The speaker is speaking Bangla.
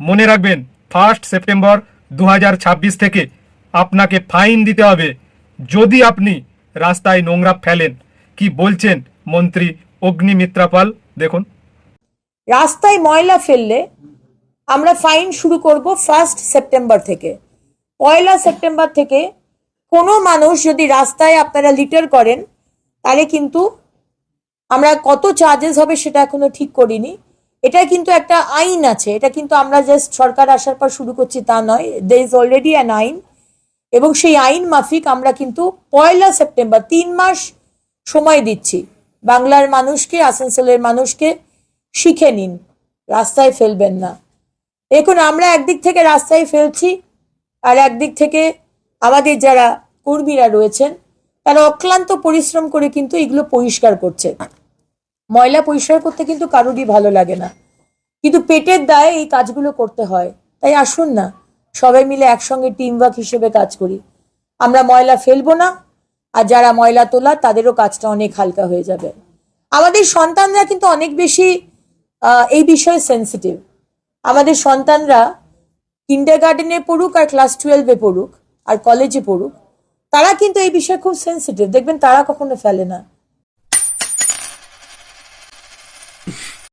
মনে রাখবেন 1 সেপ্টেম্বর 2026 থেকে আপনাকে ফাইন দিতে হবে যদি আপনি রাস্তায় নোংরা ফেলেন। কি বলছেন মন্ত্রী অগ্নিমিত্রা পাল, দেখুন। রাস্তায় ময়লা ফেললে আমরা ফাইন শুরু করব 1 সেপ্টেম্বর থেকে। 1 সেপ্টেম্বর থেকে কোনো মানুষ যদি রাস্তায় আপনারা লিটার করেন তাহলে কিন্তু আমরা কত চার্জেস হবে সেটা এখনো ঠিক করিনি। এটা কিন্তু একটা আইন আছে, এটা কিন্তু আমরা জাস্ট সরকার আসার পর শুরু করছি তা নয়, there is already an আইন, এবং সেই আইন মাফিক আমরা কিন্তু 1 সেপ্টেম্বর 3 মাস সময় দিচ্ছি বাংলার মানুষকে, আসানসোলের মানুষকে। শিখে নিন, রাস্তায় ফেলবেন না। দেখুন, আমরা একদিক থেকে রাস্তায় ফেলছি আর একদিক থেকে আমাদের যারা কর্মীরা রয়েছেন তারা অক্লান্ত পরিশ্রম করে কিন্তু এগুলো পরিষ্কার করছে। ময়লা পরিষ্কার করতে কিন্তু কারোরই ভালো লাগে না, কিন্তু পেটের দায়ে এই কাজগুলো করতে হয়। তাই আসুন না, সবাই মিলে একসঙ্গে টিম ওয়ার্ক হিসেবে কাজ করি। আমরা ময়লা ফেলবো না, আর যারা ময়লা তোলা তাদেরও কাজটা অনেক হালকা হয়ে যাবে। আমাদের সন্তানরা কিন্তু অনেক বেশি এই বিষয়ে সেন্সিটিভ। আমাদের সন্তানরা কিন্ডারগার্টেনে পড়ুক আর ক্লাস 12-এ পড়ুক আর কলেজে পড়ুক, তারা কিন্তু এই বিষয়ে খুব সেন্সিটিভ। দেখবেন তারা কখনো ফেলে না।